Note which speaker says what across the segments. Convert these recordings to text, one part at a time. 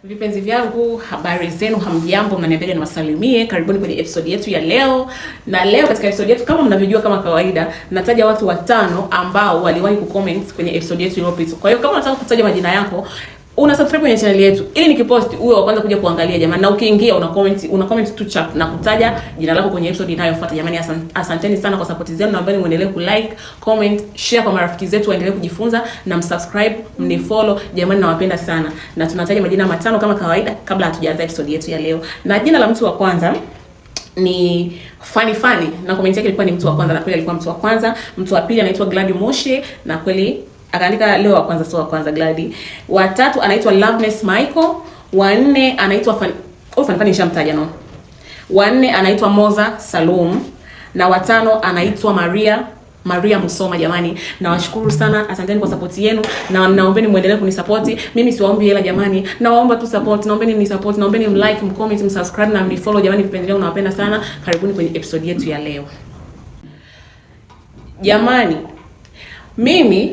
Speaker 1: Vipenzi vyangu, habari zenu, hamjambo, mnaniambia niwasalimie. Karibuni kwenye episode yetu ya leo. Na leo katika episode yetu, kama mnavyojua, kama kawaida, nataja watu 5 ambao waliwahi kucomment kwenye episode yetu iliyopita. Kwa hiyo kama unataka kutaja majina yako, una subscribe kwenye channel yetu ili nikipost uwe wa kwanza kuja kuangalia jamani. Na ukiingia una comment tu chat na kutaja jina lako kwenye episode inayofuata jamani. Asanteni sana kwa support zenu, naomba muendelee ku-like, comment, share kwa marafiki zetu waendelee kujifunza, na msubscribe, mnifollow jamani, nawapenda sana. Na tunataja majina 5 kama kawaida kabla hatujaanza episode yetu ya leo. Na jina la mtu wa kwanza ni Funny, na comment yake ilikuwa ni mtu wa kwanza, na kweli alikuwa mtu wa kwanza. Mtu wa pili anaitwa Glady Moshi, na kweli akaandika leo wa kwanza, sio wa kwanza Glady. Wa tatu anaitwa Loveness Michael. Wa 4 anaitwa Funny nishamtaja no. Wa 4 anaitwa Moza Salum, na wa 5 anaitwa Maria Musoma jamani. Nawashukuru sana, asanteni kwa support yenu, na naombeni muendelee kunisupport. Mimi siwaombi hela jamani, naomba tu support. Naombeni ni support, naombeni mlike, mcomment, msubscribe na mfollow jamani. Vipenzi wangu, nawapenda sana. Karibuni kwenye episode yetu ya leo. Jamani, mimi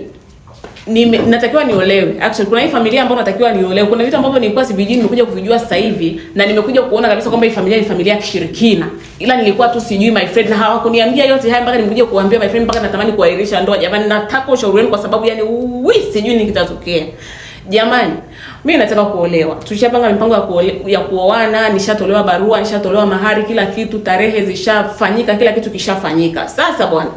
Speaker 1: natakiwa niolewe. Actually kuna hii familia ambayo natakiwa niolewe. Kuna vitu ambavyo nilikuwa sivijui, nimekuja kuvijua sasa hivi, na nimekuja kuona kabisa kwamba hii familia ni familia ya kishirikina. Ila nilikuwa tu sijui my friend, na hawakuniambia yote haya mpaka nimekuja kuambia my friend, mpaka natamani kuahirisha ndoa jamani. Nataka ushauri wenu kwa sababu yani sijui nini kitatokea. Jamani, mimi nataka kuolewa. Tulishapanga mipango ya kuoana, nishatolewa barua, nishatolewa mahari, kila kitu, tarehe zishafanyika, kila kitu kishafanyika. Sasa bwana,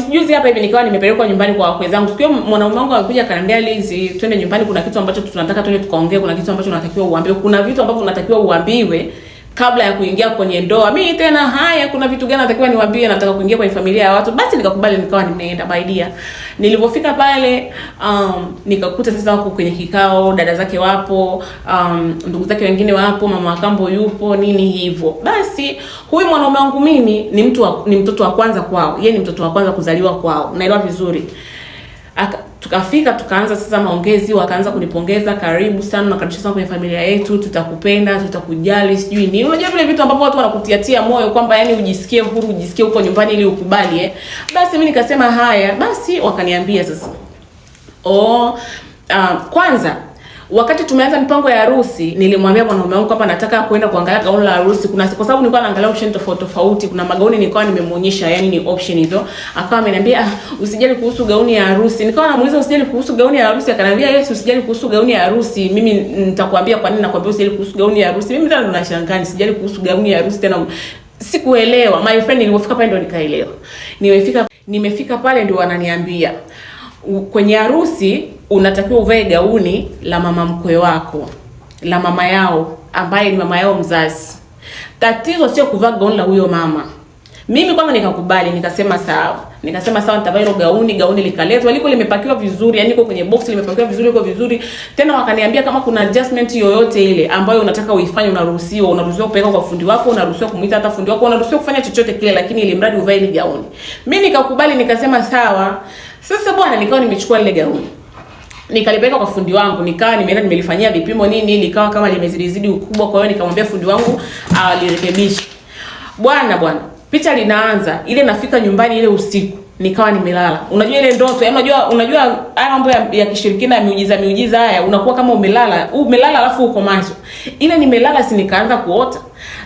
Speaker 1: Juzi hapa hivi nikawa nimepelekwa nyumbani kwa wakwe zangu. Sikio mwanaume wangu alikuja akaniambia, Lizi, twende nyumbani, kuna kitu ambacho tunataka twende tukaongee, kuna kitu ambacho unatakiwa uambiwe. Kuna vitu ambavyo unatakiwa uambiwe kabla ya kuingia kwenye ndoa. Mimi tena haya, kuna vitu gani natakiwa niwaambie, nataka kuingia kwenye familia ya watu. Basi nikakubali, nikawa nimeenda baidia. Nilipofika pale nikakuta sasa wako kwenye kikao, dada zake wapo, ndugu zake wengine wapo, mama wa kambo yupo, nini hivyo. Basi huyu mwanaume wangu mimi ni mtoto wa kwanza kwao. Yeye ni mtoto wa kwanza kuzaliwa kwao. Naelewa vizuri. Tukafika tukaanza sasa maongezi, wakaanza kunipongeza, karibu sana na karibisha sana kwenye familia yetu, tutakupenda, tutakujali, sijui nini. Unajua vile vitu ambavyo watu wanakutiatia moyo kwamba yani ujisikie huru, ujisikie uko nyumbani ili ukubali Basi mimi nikasema haya. Basi wakaniambia sasa, kwanza wakati tumeanza mipango ya harusi, nilimwambia mwanaume wangu kwamba nataka kwenda kuangalia gauni la harusi. Kwa sababu nilikuwa naangalia option tofauti. Kuna magauni nilikuwa nimemuonyesha, yani ni option hizo. Akawa ameniambia, usijali kuhusu gauni ya harusi. Nikawa namuuliza usijali kuhusu gauni ya harusi, akaniambia yes, usijali kuhusu gauni ya harusi. Mimi nitakwambia kwa nini nakwambia usijali kuhusu gauni ya harusi. Mimi tena ndo nashangaa, sijali kuhusu gauni ya harusi tena. Sikuelewa. My friend, nilipofika pale ndo nikaelewa. Nimefika pale ndo wananiambia, kwenye harusi unatakiwa uvae gauni la mama mkwe wako, la mama yao ambaye ni mama yao mzazi. Tatizo sio kuvaa gauni la huyo mama. Mimi kwanza nikakubali, nikasema sawa, nitavaa hilo gauni likaletwa, liko limepakiwa vizuri, yani liko kwenye box limepakiwa vizuri, liko vizuri. Tena wakaniambia kama kuna adjustment yoyote ile ambayo unataka uifanye, unaruhusiwa kupeleka kwa fundi wako, unaruhusiwa kumuita hata fundi wako, unaruhusiwa kufanya chochote kile, lakini ili mradi uvae ile gauni. Mimi nikakubali, nikasema sawa. Sasa bwana, nikawa nimechukua ile gauni, nikalipeleka kwa fundi wangu, nikawa nimelifanyia vipimo nini, likawa kama limezidi ukubwa. Kwa hiyo nikamwambia fundi wangu alirekebisha. Bwana, picha linaanza ile, nafika nyumbani ile usiku, nikawa nimelala. Unajua ile ndoto, unajua haya mambo ya kishirikina, miujiza haya, unakuwa kama umelala alafu uko macho. Ile nimelala, si nikaanza kuota.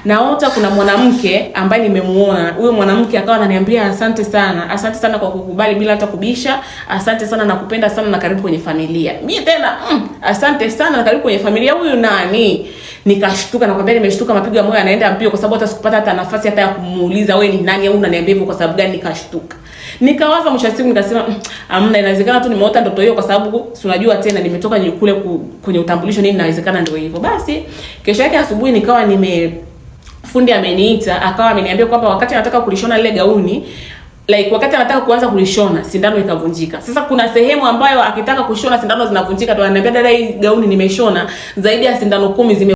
Speaker 1: Naota kuna mwanamke ambaye nimemuona. Huyo mwanamke akawa ananiambia, asante sana kwa kukubali bila hata kubisha. Asante sana, nakupenda sana, na karibu kwenye familia. Mimi tena asante sana, na karibu kwenye familia. Huyu nani? Nikashtuka, nakwambia nimeshtuka, mapigo ya moyo yanaenda mbio, kwa sababu hata sikupata hata nafasi hata ya kumuuliza wewe ni nani au unaniambia hivyo kwa sababu gani. Nikashtuka. Nikawaza mwisho wa siku, nikasema amna, inawezekana tu nimeota ndoto hiyo, kwa sababu si unajua tena nimetoka kule kwenye utambulisho nini, inawezekana ndio hivyo. Basi kesho yake asubuhi nikawa fundi ameniita, akawa ameniambia kwamba wakati anataka kulishona lile gauni, wakati anataka kuanza kulishona, sindano ikavunjika. Sasa kuna sehemu ambayo akitaka kushona sindano zinavunjika, ndio ananiambia, dada, hii gauni nimeshona zaidi ya sindano 10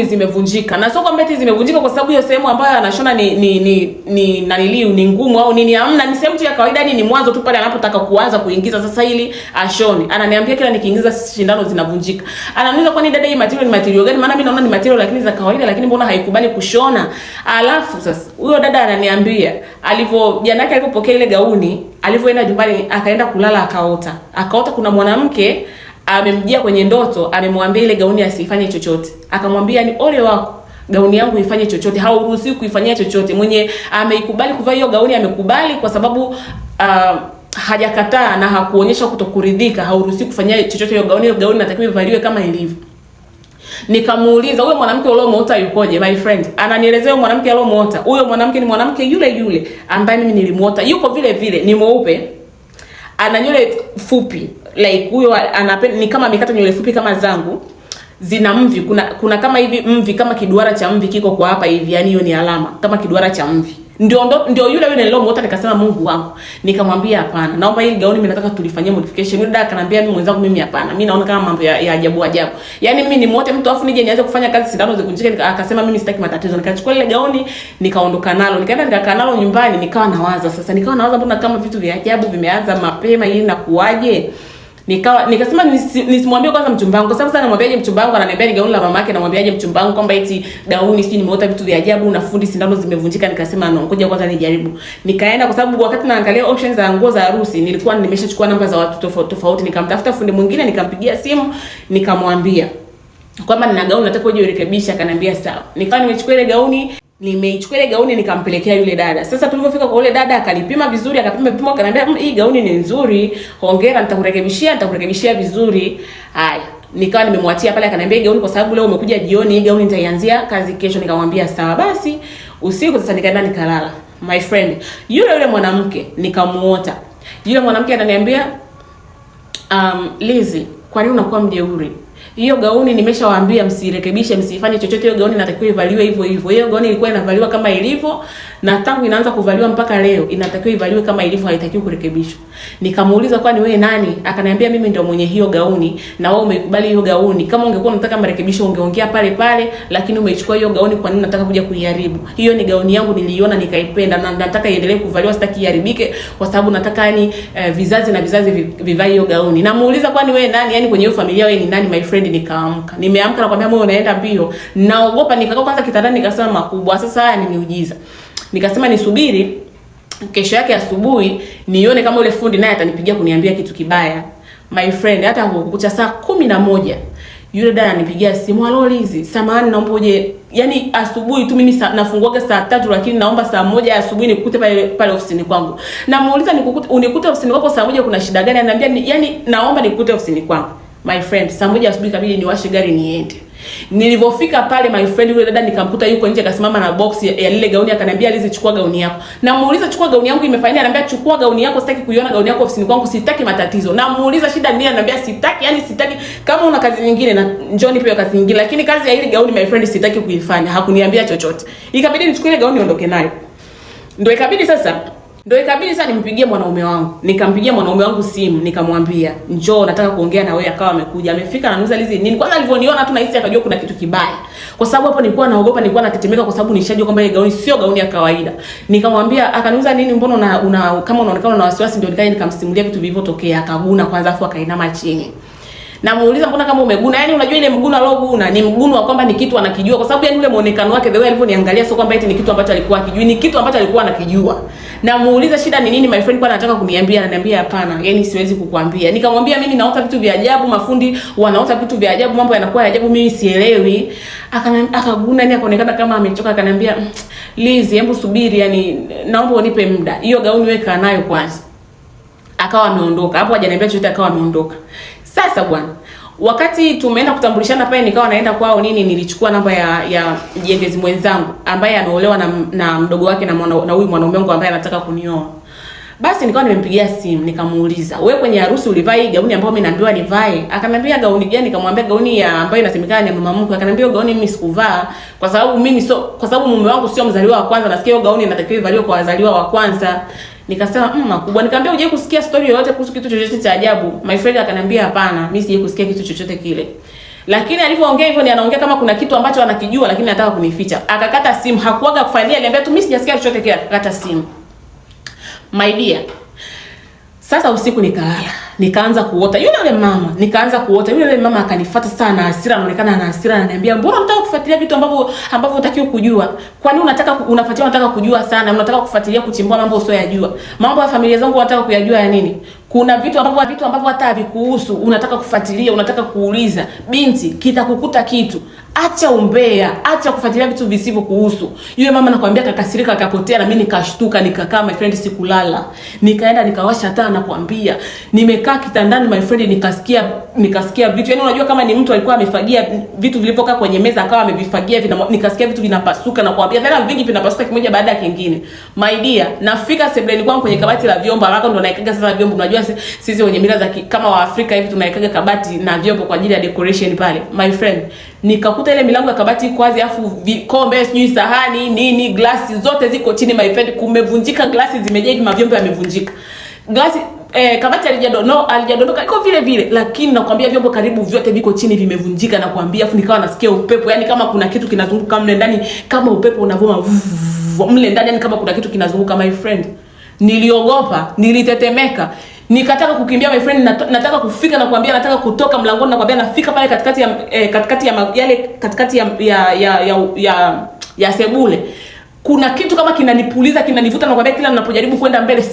Speaker 1: zimevunjika. Na sio kwamba eti zimevunjika kwa sababu hiyo sehemu ambayo anashona ni ngumu au nini. Hamna, ni sehemu tu ya kawaida, ni mwanzo tu pale anapotaka kuanza kuingiza sasa ili ashone. Ananiambia kila nikiingiza sindano zinavunjika. Ananiuliza, kwani dada, hii material ni material gani? Maana mimi naona ni material lakini za kawaida, lakini mbona haikubali kushona? Alafu sasa huyo dada ananiambia jana yake alipopokea ile gauni, Alivyoenda nyumbani akaenda kulala akaota kuna mwanamke amemjia kwenye ndoto, amemwambia ile gauni asifanye chochote. Akamwambia ni ole wako, gauni yangu ifanye chochote, hauruhusiwi kuifanyia chochote. Mwenye ameikubali kuvaa hiyo gauni amekubali kwa sababu hajakataa na hakuonyesha kutokuridhika, hauruhusiwi kufanyia chochote hiyo gauni. Hiyo gauni inatakiwa ivaliwe kama ilivyo. Nikamuuliza huyo mwanamke uliomuota yukoje? My friend ananielezea huyo mwanamke aliomuota. Huyo mwanamke ni mwanamke yule ambaye mimi nilimuota. Yuko vile vile, ni mweupe, ana nywele fupi, like huyo anapenda ni kama amekata nywele fupi kama zangu, zina mvi, kuna kama hivi mvi, kama kiduara cha mvi kiko kwa hapa hivi, yani hiyo ni alama kama kiduara cha mvi. Ndio yule nilomuota. Nikasema Mungu wangu, nikamwambia hapana, naomba hili gauni mimi nataka tulifanyie modification. Yule dada akanambia mimi mwenzangu, mimi hapana, mimi naona kama mambo ya ajabu. Yani mimi ni muote mtu afu nije nianze kufanya kazi sindano zivunjike. Akasema mimi sitaki matatizo. Nikachukua ile gauni nikaondoka nalo, nikaenda nikakaa nalo nyumbani. Nikawa nawaza mbona kama vitu vya ajabu vimeanza mapema, hili na kuaje? Nikasema nisimwambie kwanza mchumba wangu, kwa sababu sana namwambiaje mchumba wangu, ananiambia ni gauni la mamake, namwambiaje mchumba wangu kwamba eti gauni sisi nimeota vitu vya ajabu na fundi sindano zimevunjika. Nikasema no, ngoja kwanza nijaribu. Nikaenda, kwa sababu wakati naangalia options za nguo za harusi nilikuwa nimeshachukua namba za watu tofauti. Nikamtafuta fundi mwingine, nikampigia simu, nikamwambia kwamba nina gauni nataka uje urekebisha. Akaniambia sawa. Nikawa nimeichukua ile gauni nikampelekea yule dada. Sasa tulipofika kwa yule dada akalipima vizuri, akapima akaniambia hii gauni ni nzuri, hongera, nitakurekebishia vizuri. Haya, nikawa nimemwachia pale. Akaniambia gauni kwa sababu leo umekuja jioni, hii gauni nitaianzia kazi kesho. Nikamwambia sawa. Basi usiku sasa nikaenda nikalala. My friend, yule mwanamke nikamuota. Yule mwanamke ananiambia Lizzy, kwa nini unakuwa mjeuri? Hiyo gauni nimeshawaambia msirekebishe, msifanye chochote. Hiyo gauni inatakiwa ivaliwe hivyo hivyo. Hiyo gauni ilikuwa inavaliwa kama ilivyo, na tangu inaanza kuvaliwa mpaka leo inatakiwa ivaliwe kama ilivyo, haitakiwi kurekebishwa. Nikamuuliza kwani wewe nani? Akaniambia mimi ndio mwenye hiyo gauni na wewe umeikubali hiyo gauni. Kama ungekuwa unataka marekebisho ungeongea pale, lakini umeichukua hiyo gauni, kwa nini unataka kuja kuiharibu? Hiyo ni gauni yangu, niliiona nikaipenda na nataka iendelee kuvaliwa, sitaki iharibike kwa sababu nataka vizazi na vizazi vivae hiyo gauni. Namuuliza kwani wewe nani? Yani kwenye hiyo familia wewe ni nani my friend? Nimeamka na kwambia moyo unaenda mbio, naogopa. Nikakaa kwanza kitandani nikasema makubwa, sasa haya ni miujiza. Nikasema nisubiri kesho yake asubuhi nione kama yule fundi naye atanipigia kuniambia kitu kibaya. My friend, hata kukucha saa 11 yule dada anipigia simu, "Halo Lizzy, samahani naomba uje." Yani asubuhi tu, mimi nafunguaga saa 3, lakini naomba saa 1 asubuhi nikukute pale ofisini kwangu. Namuuliza unikute ofisini kwako saa 1 kuna shida gani? Ananiambia yani naomba nikukute ofisini kwangu. My friend, saa 1 asubuhi kabidi niwashe gari niende. Nilivofika pale my friend, yule dada nikamkuta yuko nje akasimama na box ya lile gauni. Akaniambia Lizzy, chukua gauni yako. Namuuliza chukua gauni yangu imefanya? Ananiambia chukua gauni yako, sitaki kuiona gauni yako ofisini kwangu, sitaki matatizo. Namuuliza shida nini? Ananiambia sitaki, yani sitaki, kama una kazi nyingine na njoo nipe kazi nyingine, lakini kazi ya ile gauni my friend sitaki kuifanya. Hakuniambia chochote. Ikabidi nichukue ile gauni niondoke nayo. Ndio ikabidi sasa nimpigie mwanaume wangu. Nikampigia mwanaume wangu simu, nikamwambia njoo, nataka kuongea na wewe. Akawa amekuja, amefika, ananiuliza Lizzy nini. Kwanza alivyoniona tu nahisi akajua kuna kitu kibaya, kwa sababu hapo nilikuwa naogopa, nilikuwa natetemeka, kwa sababu nishajua kwamba ile gauni sio gauni ya kawaida. Nikamwambia, akaniuliza nini, mbona kama unaonekana na wasiwasi? Ndio nikamsimulia vitu vilivyotokea. Akaguna kwanza, afu akainama chini. Namuuliza mbona kama umeguna? Yani unajua ile mguno aloguna ni mguno wa kwamba ni kitu anakijua, kwa sababu yani ule muonekano wake, the way alivyoniangalia, sio kwamba eti ni kitu ambacho alikuwa akijui, ni kitu ambacho alikuwa anakijua. Namuuliza shida ni nini my friend, kwa anataka kuniambia. Ananiambia hapana, yani siwezi kukuambia. Nikamwambia mimi naota vitu vya ajabu, mafundi wanaota vitu vya ajabu, mambo yanakuwa ya ajabu, mimi sielewi. Akaguna, yani akaonekana kama amechoka. Akaniambia Lizzy, hebu subiri, yani naomba unipe muda, hiyo gauni weka nayo kwanza. Akawa ameondoka hapo, hajaniambia chochote, akawa ameondoka. Sasa bwana, wakati tumeenda kutambulishana pale, nikawa naenda kwao nilichukua namba ya mjengezi mwenzangu ambaye anaolewa na mdogo wake na huyu mwanaume wangu ambaye anataka kunioa. Basi nikawa nimempigia simu, nikamuuliza, "Wewe kwenye harusi ulivaa hii gauni ambayo mimi naambiwa nivae?" Akaniambia gauni gani? Nikamwambia gauni ambayo inasemekana ni mama mkwe. Akaniambia gauni mimi sikuvaa kwa sababu mume wangu sio mzaliwa wa kwanza, nasikia hiyo gauni inatakiwa ivaliwe kwa wazaliwa wa kwanza. Nikasema makubwa. Nikamwambia unje kusikia story yoyote kuhusu kitu chochote cha ajabu? My friend akaniambia hapana, mimi sije kusikia kitu chochote kile. Lakini alivyoongea hivyo, ni anaongea kama kuna kitu ambacho anakijua, lakini anataka kunificha. Akakata simu, hakuaga kufanyia, aliambia tu mimi sijasikia chochote kile, akakata simu. My dear, sasa usiku nikalala. Nikaanza kuota yule mama, nikaanza kuota yule mama. Akanifuata sana, hasira, anaonekana ana hasira, ananiambia mbona unataka kufuatilia vitu ambavyo unatakiwa kujua? Kwa nini unataka kujua sana? Unataka kufuatilia kuchimbua mambo usiyojua. Mambo ya familia zangu unataka kuyajua ya nini? Kuna vitu ambavyo hata havikuhusu unataka kufuatilia, unataka kuuliza. Binti, kitakukuta kitu. Acha umbea, acha kufuatilia vitu visivyo kuhusu. Yule mama nakwambia kakasirika, akapotea, na mimi nikashtuka, nikakaa my friend, sikulala. Nikaenda nikawasha taa, nakwambia. Nimekaa kitandani my friend, nikasikia vitu. Yaani unajua kama ni mtu alikuwa amefagia vitu vilivyokaa kwenye meza akawa amevifagia, nikasikia vitu vinapasuka, na kuambia tena vingi vinapasuka kimoja baada ya kingine. My dear, nafika sebuleni kwangu kwenye kabati la vyombo, haraka ndo naikaga sasa vyombo. Unajua sisi wenye mila za kama wa Afrika hivi tunaikaga kabati na vyombo kwa ajili ya decoration pale. My friend, nikakuta ile milango ya kabati iko wazi, afu vikombe, sijui sahani, nini, glasi zote ziko chini my friend. Kumevunjika, glasi zimejaa hivi, mavyombo yamevunjika. Glasi kabati alijadondoka iko vile vile, lakini nakwambia vyombo karibu vyote viko chini vimevunjika, na kuambia afu nikawa nasikia upepo, yani kama kuna kitu kinazunguka mle ndani, kama upepo unavuma mle ndani, yani kama kuna kitu kinazunguka my friend. Niliogopa, nilitetemeka. Nikataka kukimbia my friend, nataka kufika, na kuambia nataka kutoka mlangoni, na kuambia nafika pale katikati ya sebule. Kuna kitu kama kinanipuliza, kinanivuta, na kuambia kila ninapojaribu kwenda mbele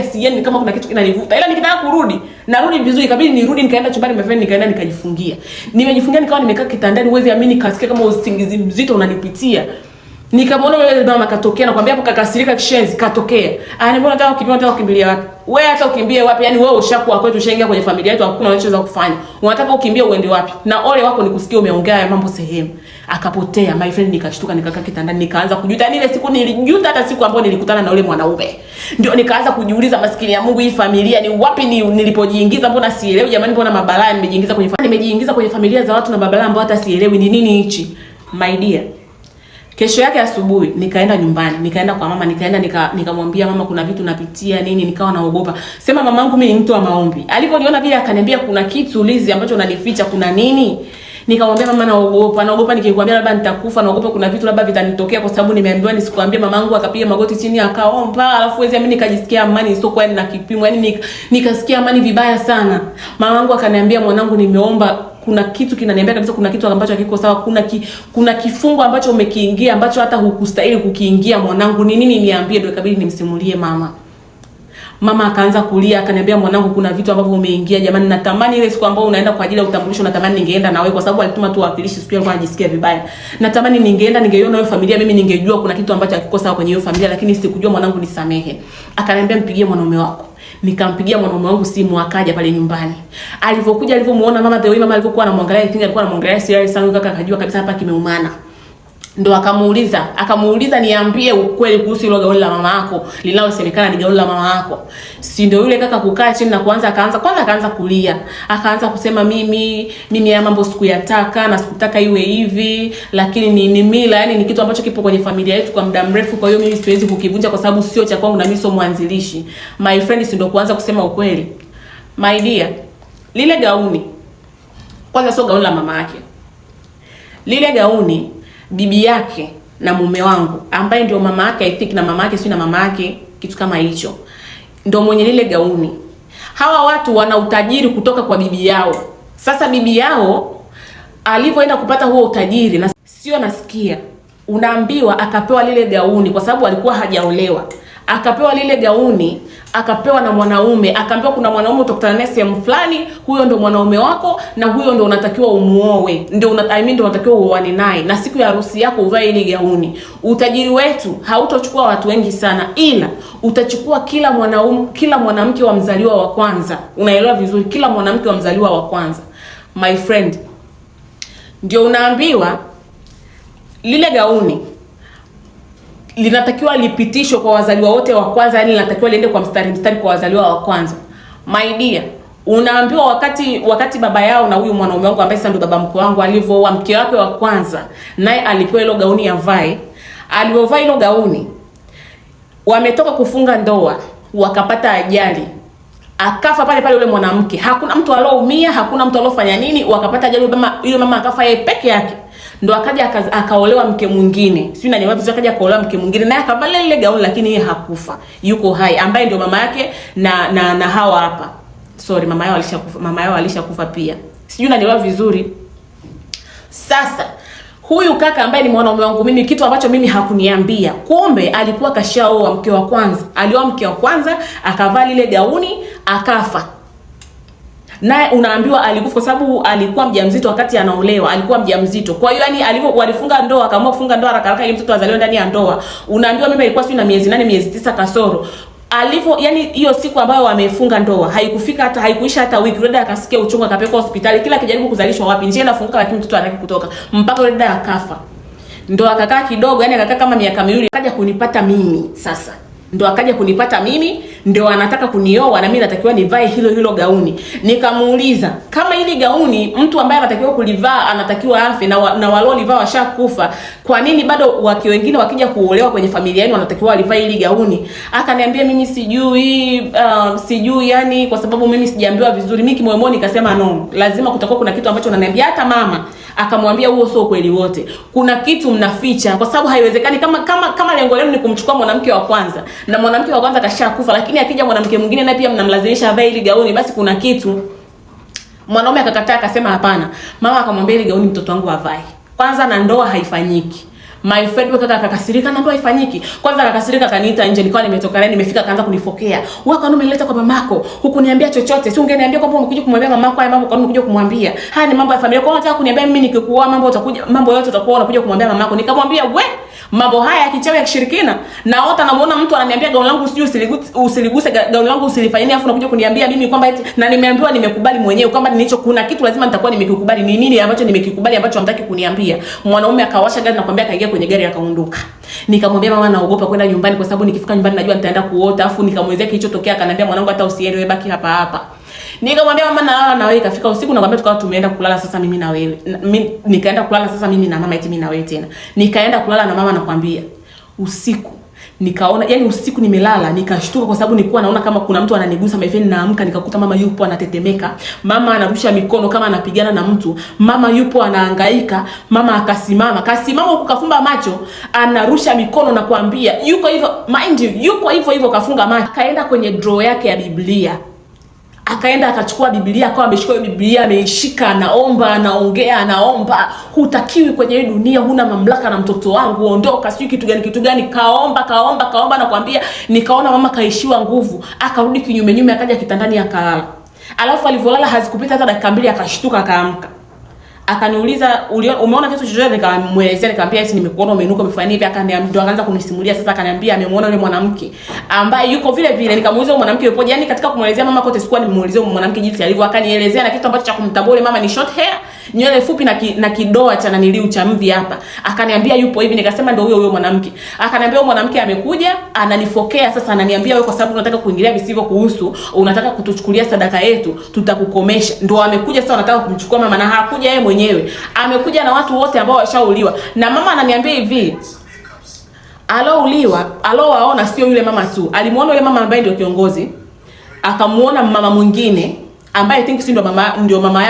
Speaker 1: siendi, kama kuna kitu kinanivuta. Ila nikitaka kurudi, narudi vizuri, ikabidi nirudi, nikaenda chumbani my friend, nikaenda nikajifungia. Nimejifungia, nikawa nimekaa kitandani, uwezi amini, kasikia kama usingizi mzito unanipitia. Nikamwona yule mama katokea, na kwambia hapo kakasirika kishenzi katokea. Mbona unataka kukimbilia wapi? Wewe hata ukimbie wapi? Yani wewe ushakuwa kwetu, ushaingia kwenye familia yetu, hakuna unachoweza kufanya. Unataka ukimbie uende wapi? Na ole wako nikusikia umeongea ya mambo sehemu. Akapotea my friend, nikashtuka, nikakaa kitandani, nikaanza kujuta. Ile siku nilijuta, hata siku ambayo nilikutana na yule mwanaume. Ndio nikaanza kujiuliza, maskini ya Mungu, hii familia ni wapi nilipojiingiza? Mbona sielewi jamani, mbona mabalaa nimejiingiza kwenye familia za watu na mabalaa ambao hata sielewi ni nini hichi. My dear, kesho yake asubuhi nikaenda nyumbani, nikaenda kwa mama, nikamwambia mama, kuna vitu napitia nini, nikawa naogopa. Sema mamangu mimi ni mtu wa maombi. Aliponiona vile akaniambia kuna kitu Lizi ambacho unanificha, kuna nini? Nikamwambia mama, naogopa nikikwambia labda nitakufa, naogopa kuna vitu labda vitanitokea kwa sababu nimeambiwa nisikwambie. Mamangu akapiga magoti chini akaomba, alafu wezi mimi nikajisikia amani sio kwa na kipimo, yani nikasikia amani vibaya sana. Mamangu akaniambia, mwanangu, nimeomba, kuna kitu kinaniambia kabisa kuna kitu ambacho hakiko sawa, kuna kifungo ambacho umekiingia ambacho hata hukustahili kukiingia mwanangu. Ni nini? Niambie. Ndio ikabidi nimsimulie mama. Mama akaanza kulia, akaniambia, mwanangu, kuna vitu ambavyo umeingia. Jamani, natamani ile siku ambayo unaenda kwa ajili ya utambulisho, natamani ningeenda na wewe, kwa sababu alituma tu wawakilishi, siku alikuwa anajisikia vibaya. Natamani ningeenda, ningeiona hiyo familia, mimi ningejua kuna kitu ambacho hakiko sawa kwenye hiyo familia, lakini sikujua. Mwanangu, nisamehe. Akaniambia, mpigie mwanaume wako. Nikampigia mwanaume wangu simu, akaja pale nyumbani. Alipokuja, alipomuona mama, the way mama alivyokuwa anamwangalia, alikuwa anamwangalia serious sana, kaka akajua kabisa hapa kimeumana. Ndo akamuuliza niambie ukweli kuhusu ile gauni la mama yako linalosemekana ni gauni la mama yako. Si ndio yule kaka kukaa chini na akaanza kulia. Akaanza kusema mimi ya mambo sikuyataka na sikutaka iwe hivi, lakini ni mila, yani ni kitu ambacho kipo kwenye familia yetu kwa muda mrefu, kwa hiyo mimi siwezi kukivunja kwa sababu sio cha kwangu na mimi sio mwanzilishi. My friend, si ndio kuanza kusema ukweli. My dear, lile gauni kwanza sio gauni la mama yake. Lile gauni bibi yake na mume wangu ambaye ndio mama yake, I think, na mama yake, si na mama yake, kitu kama hicho, ndio mwenye lile gauni. Hawa watu wana utajiri kutoka kwa bibi yao. Sasa bibi yao alipoenda kupata huo utajiri, na sio nasikia unaambiwa akapewa lile gauni kwa sababu alikuwa hajaolewa. Akapewa lile gauni, akapewa na mwanaume, akaambiwa kuna mwanaume utakutana naye sehemu fulani, huyo ndo mwanaume wako na huyo ndo unatakiwa umuoe, ndio unatakiwa uoane naye, na siku ya harusi yako uvae ile gauni. Utajiri wetu hautochukua watu wengi sana, ila utachukua kila mwanamke wa mzaliwa wa kwanza. Unaelewa vizuri, kila mwanamke wa mzaliwa wa kwanza. My friend, ndio unaambiwa lile gauni linatakiwa lipitishwe kwa wazaliwa wote wa kwanza, yani linatakiwa liende kwa mstari kwa wazaliwa wa kwanza. My dear, unaambiwa wakati baba yao na huyu mwanaume wangu ambaye sasa ndio baba mkwe wangu alivyooa mke wake wa kwanza, naye alipewa hilo gauni ya vae. Aliovaa hilo gauni, wametoka kufunga ndoa, wakapata ajali. Akafa pale yule mwanamke. Hakuna mtu alioumia, hakuna mtu aliofanya nini, wakapata ajali. Yule mama akafa yeye peke yake. Ndo akaja akaolewa mke mwingine. Sio nani wapi, akaja akaolewa mke mwingine naye akavala ile gauni, lakini yeye hakufa. Yuko hai, ambaye ndio mama yake na hawa hapa. sorry, mama yao alishakufa pia. Sijui unanielewa vizuri. Sasa huyu kaka ambaye ni mwanaume wangu mimi, kitu ambacho mimi hakuniambia, kumbe alikuwa kashaoa mke wa kwanza. Alioa mke wa kwanza, akavaa lile gauni, akafa. Naye unaambiwa alikufa kwa sababu alikuwa mjamzito wakati anaolewa, alikuwa mjamzito. Kwa hiyo yani walifunga ndoa, akaamua kufunga ndoa haraka ili mtoto azaliwe ndani ya ndoa. Unaambiwa mimi ilikuwa sio na miezi 8 miezi 9 kasoro. Yani hiyo siku ambayo wamefunga ndoa haikuisha hata wiki, dada akasikia uchungu, akapelekwa hospitali, kila kijaribu kuzalishwa wapi, njia inafunguka lakini mtoto hataki kutoka, mpaka dada akafa. Ndo akakaa kidogo, yani akakaa kama miaka 2, akaja kunipata mimi. Sasa ndo akaja kunipata mimi, ndio anataka kunioa na mimi natakiwa nivae hilo gauni. Nikamuuliza, kama hili gauni mtu ambaye anatakiwa kulivaa anatakiwa afe na walolivaa washakufa, kwa nini bado wake wengine wakija kuolewa kwenye familia yenu wanatakiwa walivae hili gauni? Akaniambia mimi sijui yani, kwa sababu mimi sijaambiwa vizuri. Mimi kimoyoni nikasema no, lazima kutakuwa kuna kitu ambacho ananiambia. Hata mama akamwambia huo sio kweli wote, kuna kitu mnaficha, kwa sababu haiwezekani kama lengo lenu ni kumchukua mwanamke wa kwanza na mwanamke wa kwanza kashakufa, lakini akija mwanamke mwingine naye pia mnamlazimisha avae ile gauni, basi kuna kitu. Mwanaume akakataa, akasema hapana. Mama akamwambia ile gauni mtoto wangu avae. Kwanza na ndoa haifanyiki. My friend kaka akakasirika, na ndoa haifanyiki. Kwanza akakasirika, akaniita nje, nilikuwa nimetoka naye, nimefika, akaanza kunifokea. Wewe kwa nini umeleta kwa mamako? Hukuniambia chochote. Si ungeniambia kwamba umekuja kumwambia mamako haya mambo, kwa nini umekuja kumwambia? Haya ni mambo ya familia. Kwa nini unataka kuniambia mimi nikikuoa mambo yote utakuwa unakuja kumwambia mamako? Nikamwambia we, mambo haya ya kichawi ya kishirikina. Na wote anamuona mtu ananiambia gauni langu sijui usiliguse gauni langu usilifanyie, afu unakuja kuniambia mimi kwamba eti, na nimeambiwa nimekubali mwenyewe kwamba kuna kitu lazima nitakuwa nimekikubali. Ni nini ambacho nimekikubali ambacho hamtaki kuniambia? Mwanaume akawasha gari na kwambia, kaingia kwenye gari akaondoka. Nikamwambia mama, naogopa kwenda nyumbani kwa sababu nikifika nyumbani najua nitaenda kuota. Afu nikamwelezea kilichotokea, akaniambia mwanangu, hata usiende, wewe baki hapa hapa. Nikamwambia mama, nalala na wewe. Ikafika usiku, nakwambia tukawa tumeenda kulala sasa mimi na wewe. Nikaenda kulala sasa mimi na mama, eti mimi na wewe tena. Nikaenda kulala na mama, nakwambia usiku nikaona, yani usiku nimelala nikashtuka kwa sababu nilikuwa naona kama kuna mtu ananigusa mefeni. Naamka nikakuta mama yupo anatetemeka, mama anarusha mikono kama anapigana na mtu, mama yupo anahangaika. Mama kasimama huko kafumba macho, anarusha mikono na kuambia yuko hivyo, mind you, yuko hivyo kafunga macho. Kaenda kwenye drawer yake ya Biblia, akaenda akachukua Biblia, akawa ameshika Biblia, ameishika, anaomba, anaomba. Hutakiwi kwenye hii dunia, huna mamlaka na mtoto wangu, ondoka, sijui kitu gani. Kaomba na kuambia. Nikaona mama kaishiwa nguvu, akarudi kinyume, akaja kitandani akalala. Alafu alivyolala hazikupita hata dakika 2 akashtuka, akaamka. Akaniuliza, umeona kitu chochote? Nikamwelezea, nikamwambia eti nimekuona umeinuka umefanya hivi. Akaniambia, akaanza kunisimulia sasa. Akaniambia amemwona yule mwanamke ambaye yuko vile vile. Nikamuuliza mwanamke yupo, yani katika kumwelezea mama kote sikuwa nimemuelezea mwanamke jinsi alivyo. Akanielezea na kitu ambacho cha kumtambua yule mama ni short hair, nywele fupi na kidoa cha naniliu cha mvi hapa. Akaniambia yupo hivi. Nikasema ndio huyo mwanamke. Akaniambia mwanamke amekuja ananifokea sasa, ananiambia wewe kwa sababu unataka kuingilia visivyo kuhusu, unataka kutuchukulia sadaka yetu, tutakukomesha. Ndio amekuja sasa, unataka kumchukua mama, na hakuja yeye mwenyewe, amekuja na watu wote ambao washauliwa. Na mama ananiambia hivi, alowaona sio yule mama tu, alimuona yule mama ambaye ndio kiongozi, akamuona mama mwingine ambaye I think si ndio mama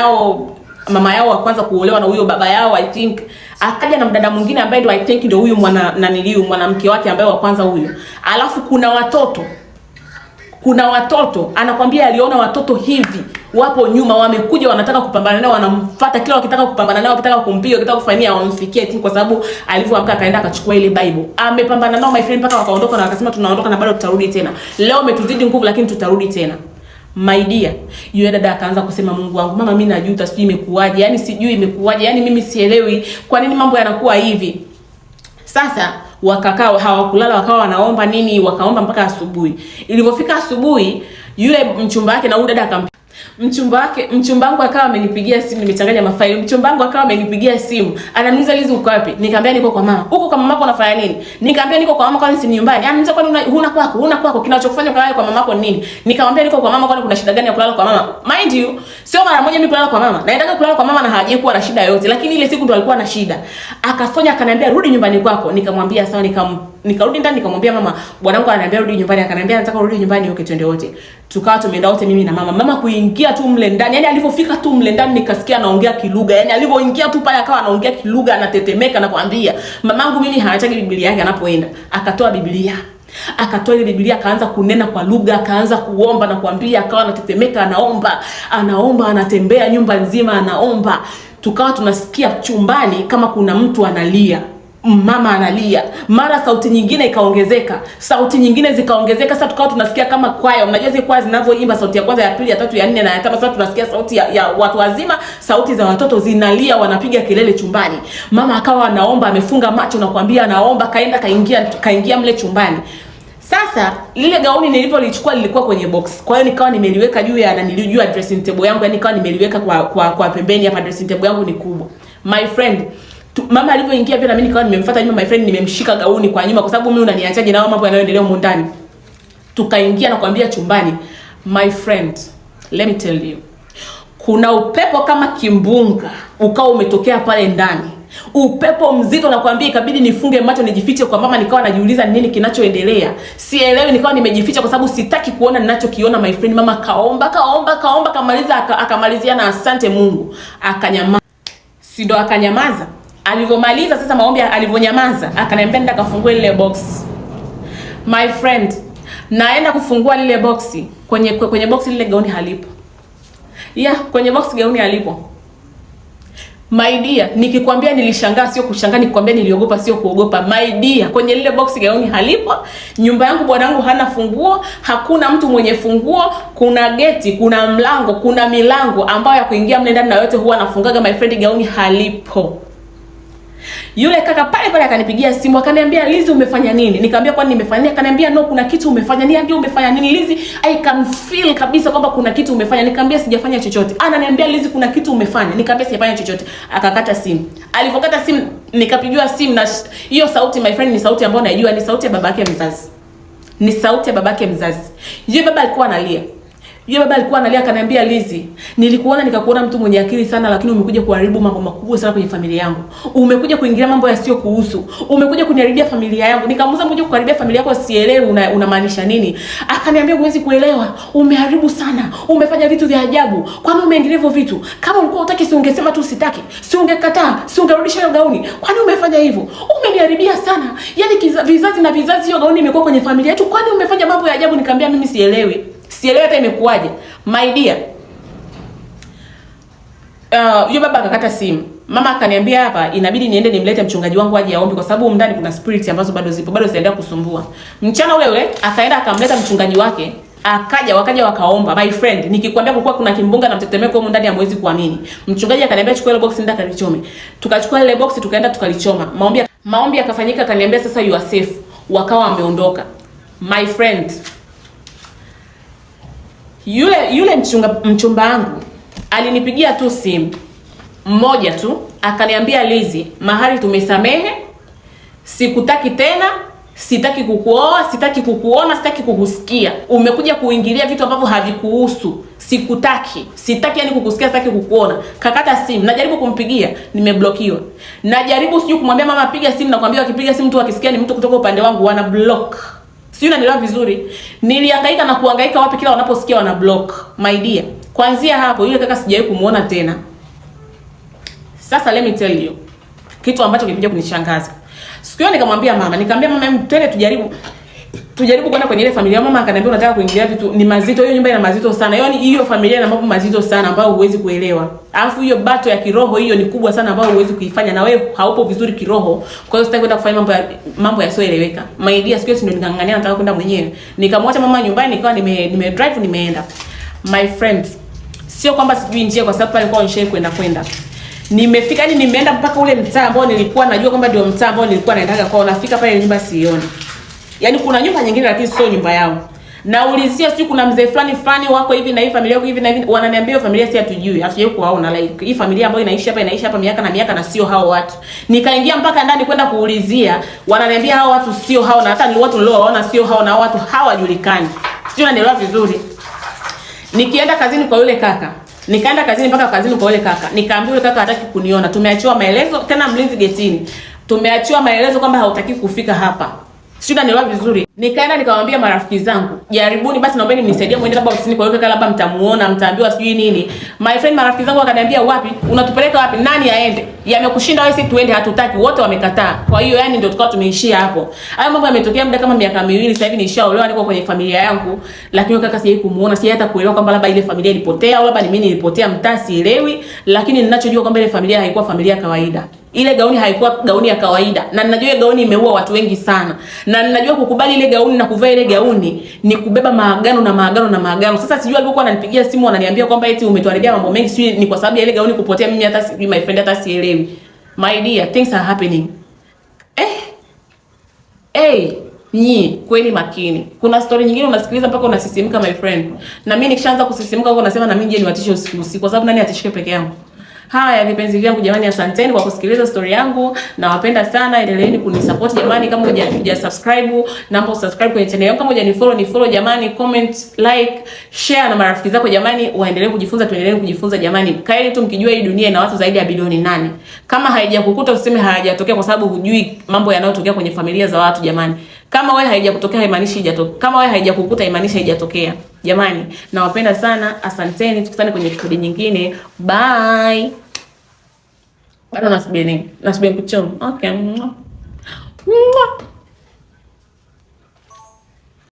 Speaker 1: yao wa kwanza kuolewa na huyo baba yao I think. Akaja na mdada mwingine ambaye ndio I think ndio huyu mwanamke wake ambaye wa kwanza huyo. Alafu kuna watoto anakwambia aliona watoto hivi wapo nyuma, wamekuja wanataka kupambana nao, wanamfuata kila wakitaka kupambana nao, wakitaka kumpiga, wakitaka kufanyia wamfikie eti, kwa sababu alivyoamka akaenda akachukua ile Bible. Amepambana nao my friend mpaka wakaondoka, na wakasema tunaondoka na bado tutarudi tena. Leo umetuzidi nguvu lakini tutarudi tena. My dear, yule dada akaanza kusema, Mungu wangu mama, mimi najuta, sijui imekuaje. Yani sijui imekuaje. Yani mimi sielewi kwa nini mambo yanakuwa hivi. Sasa wakakaa hawakulala, wakawa wanaomba nini, wakaomba mpaka asubuhi. Ilipofika asubuhi, yule mchumba wake na huyu dada mchumba wangu akawa amenipigia simu, nimechanganya mafaili. Mchumba wangu akawa amenipigia simu, ananiuliza Lizi uko wapi? Nikamwambia niko kwa mama. Uko kwa mamako unafanya nini? Nikamwambia niko kwa mama, kwani si nyumbani? Ananiuliza kwani huna kwako? Kinachokufanya kulala kwa mamako ni nini? Nikamwambia niko kwa mama, kwani kuna shida gani ya kulala kwa mama? Mind you, sio mara moja mimi kulala kwa mama. Naendaga kulala kwa mama na hajakuwa na shida yote, lakini ile siku ndo alikuwa na shida. Akasonya akaniambia rudi nyumbani kwako. Nikamwambia sawa, nikarudi ndani, nikamwambia mama, bwanangu ananiambia rudi nyumbani. Akaniambia nataka urudi nyumbani, okay twende wote. Tukawa tumeenda wote mimi na mama. Mama kuingia tu mle ndani, yani alipofika tu mle ndani nikasikia anaongea kilugha. Yani alipoingia tu pale akawa anaongea kilugha, anatetemeka na kuambia mamangu mimi haachagi Biblia yake anapoenda. Akatoa Biblia. Akatoa ile Biblia akaanza kunena kwa lugha, akaanza kuomba na kuambia, akawa anatetemeka, anaomba, anatembea nyumba nzima anaomba. Tukawa tunasikia chumbani kama kuna mtu analia. Mama analia, mara sauti nyingine ikaongezeka, sauti nyingine zikaongezeka. Sasa tukawa tunasikia kama kwaya, unajua zile kwaya zinavyoimba, sauti ya kwanza, ya pili, ya tatu, ya nne na ya tano. Sasa tunasikia sauti ya watu wazima, sauti za watoto zinalia, wanapiga kelele chumbani. Mama akawa anaomba, amefunga macho na kuambia anaomba, kaingia mle chumbani. Sasa lile gauni nilipolichukua lilikuwa kwenye box. Kwa hiyo nikawa nimeliweka juu ya nilijua dressing table yangu, yani nikawa nimeliweka kwa pembeni hapa. Dressing table yangu ni kubwa. My friend, mama alipoingia vile na mimi nikawa nimemfuata nyuma. My friend, nimemshika gauni kwa nyuma kwa sababu mimi unaniachaje na mambo yanayoendelea huko ndani. Tukaingia na kuambia chumbani. My friend, let me tell you, kuna upepo kama kimbunga ukao umetokea pale ndani. Upepo mzito na kuambia, ikabidi nifunge macho nijifiche kwa mama. Nikawa najiuliza nini kinachoendelea, sielewi. Nikawa nimejificha kwa sababu sitaki kuona ninachokiona. My friend, mama kaomba akamalizia na asante Mungu, akanyamaza. Si ndo akanyamaza? Alivyomaliza sasa maombi, alivyonyamaza akaniambia nenda kafungue lile box. My friend, naenda kufungua lile boxi, kwenye boxi lile gauni halipo. Kwenye box gauni halipo. My dear, nikikwambia nilishangaa sio kushangaa, nikikwambia niliogopa sio kuogopa. My dear, kwenye lile box gauni halipo. Nyumba yangu bwanangu hana funguo, hakuna mtu mwenye funguo. Kuna geti, kuna mlango, kuna milango ambayo ya kuingia mle ndani na yote huwa nafungaga. My friend, gauni halipo. Yule kaka pale akanipigia simu akaniambia, Lizzy umefanya nini? Nikamwambia kwani nimefanya nini? Akaniambia no, kuna kitu umefanya. Niambia umefanya nini Lizzy? I can feel kabisa kwamba kuna kitu umefanya. Nikamwambia sijafanya chochote. Ananiambia Lizzy kuna kitu umefanya. Nikamwambia sijafanya chochote. Akakata simu. Alipokata simu nikapigiwa simu, na hiyo sauti my friend ni sauti ambayo najua ni sauti ya babake mzazi. Ni sauti ya babake mzazi. Yeye baba alikuwa analia. Akaniambia Lizzy, nilikuona nikakuona mtu mwenye akili sana, lakini umekuja kuharibu mambo makubwa sana kwenye familia yangu. Umekuja kuingilia mambo yasiyo kuhusu. Umekuja kuniharibia familia yangu. Nikamuuliza umekuja kuharibia familia yako, sielewi unamaanisha nini? Akaniambia huwezi kuelewa. Umeharibu sana. Umefanya vitu vya ajabu. Kwani umeingilia hivyo vitu? Kama ulikuwa hutaki si ungesema tu sitaki. Si ungekataa, si ungerudisha hiyo gauni. Kwani umefanya hivyo? Umeniharibia sana. Yaani vizazi na vizazi hiyo gauni imekuwa kwenye familia yetu. Kwani umefanya mambo ya ajabu? Nikamwambia mimi sielewi hata imekuaje. My dear, yule baba akakata simu. Mama akaniambia hapa inabidi niende nimlete mchungaji wangu aje aombe kwa sababu ndani kuna spirit ambazo bado zipo, bado zinaendelea kusumbua. Mchana ule akaenda akamleta mchungaji wake, wakaja wakaomba. My friend, nikikwambia kulikuwa kuna kimbunga na mtetemeko huko ndani, hamwezi kuamini. Mchungaji akaniambia chukua ile box nenda kalichome. Tukachukua ile box tukaenda tukalichoma. Maombi yakafanyika, akaniambia sasa you are safe. Wakawa wameondoka. My friend, yule mchumba wangu alinipigia tu simu mmoja tu, akaniambia Lizzy, mahali tumesamehe, sikutaki tena, sitaki kukuoa, sitaki kukuona, sitaki kukusikia. Umekuja kuingilia vitu ambavyo havikuhusu. Sitaki yani kukusikia, sitaki kukuona. Kakata simu. Najaribu kumpigia, nimeblokiwa. Najaribu siju kumwambia mama piga simu, na kuambia akipiga simu tu akisikia ni mtu kutoka upande wangu wana block. Sio, unanielewa vizuri? Nilihangaika na kuhangaika wapi, kila wanaposikia wana block. My dear, kuanzia hapo yule kaka sijawahi kumuona tena. Sasa let me tell you kitu ambacho kilikuja kunishangaza. Siku hiyo nikamwambia mama, twende tujaribu kwenda kwenye ile familia. Mama akaniambia unataka kuingilia vitu ni mazito, hiyo nyumba ina mazito sana. Yaani hiyo familia ina mambo mazito sana ambayo huwezi kuelewa. Alafu hiyo bato ya kiroho hiyo ni kubwa sana ambayo huwezi kuifanya, na wewe haupo vizuri kiroho. Kwa hiyo sitaki kwenda kufanya mambo yasioeleweka. My dear, siku hiyo ndio nikangangania nataka kwenda mwenyewe. Nikamwacha mama nyumbani, nikawa nime drive nimeenda. My friend, sio kwamba sijui njia kwa sababu alikuwa onshe kwenda. Nimefika ni nimeenda mpaka ule mtaa ambao nilikuwa najua kwamba ndio mtaa ambao nilikuwa naendaga kwao. Nafika pale nyumba sioni. Yaani kuna nyumba nyingine lakini sio nyumba yao. Naulizia sio kuna mzee fulani wako hivi na hii familia yako hivi na hivi, wananiambia familia si hatujui. Hatujui kuwaona, like hii familia ambayo inaishi hapa miaka na sio hao watu. Nikaingia mpaka ndani kwenda kuulizia, wananiambia hao watu sio hao, na hata ni watu niliowaona sio hao, na watu hawajulikani. Sio, unanielewa vizuri? Nikienda kazini kwa yule kaka. Nikaenda kazini mpaka kazini kwa yule kaka. Nikaambia yule kaka hataki kuniona. Tumeachiwa maelezo tena mlinzi getini. Tumeachiwa maelezo kwamba hautaki kufika hapa. Sio, unanielewa vizuri? Nikaenda nikamwambia marafiki zangu, jaribuni basi, naombeni mnisaidie muende labda ofisini kwa yule labda mtamuona, mtaambiwa sijui nini. My friend, marafiki zangu wakaniambia, wapi? Unatupeleka wapi? Nani aende? Yamekushinda wewe, si tuende, hatutaki. Wote wamekataa. Kwa hiyo yani ndio tukao tumeishia hapo. Hayo mambo yametokea muda kama miaka miwili sasa hivi, nishaolewa, niko kwenye familia yangu, lakini kaka sijai kumuona, sijai hata kuelewa kwamba labda ile familia ilipotea au labda ni mimi nilipotea mtaa, sielewi, lakini ninachojua kwamba ile familia haikuwa familia kawaida. Ile gauni haikuwa gauni ya kawaida, na ninajua ile gauni imeua watu wengi sana, na ninajua kukubali ile gauni na kuvaa ile gauni ni kubeba maagano na maagano na maagano. Sasa sijui alipokuwa ananipigia simu ananiambia kwamba eti umetuharibia mambo mengi, sijui ni kwa sababu ya ile gauni kupotea. Mimi hata sijui, my friend, hata sielewi. My dear, things are happening. Kweli makini. Kuna story nyingine unasikiliza mpaka unasisimka, my friend. Na mimi nikishaanza kusisimka huko nasema na mimi je, niwatishe usiku, kwa sababu nani atishike peke yangu? Haya vipenzi vyangu jamani, asanteni kwa kusikiliza story yangu. Nawapenda sana, endeleeni kunisupport jamani. Kama huja subscribe, naomba subscribe kwenye channel yangu. Kama huja ni follow jamani, comment, like, share na marafiki zako jamani, waendelee kujifunza, tuendelee kujifunza jamani. Kaeni tu mkijua hii dunia ina watu zaidi ya bilioni 8. Kama haijakukuta useme hayajatokea, kwa sababu hujui mambo yanayotokea kwenye familia za watu jamani. Kama wewe haijakutokea haimaanishi haijatokea. Kama wewe haijakukuta haimaanishi haijatokea. Jamani, nawapenda sana. Asanteni. Tukutane kwenye episode nyingine. Bye. Bado nasubiri kuchoma. Okay.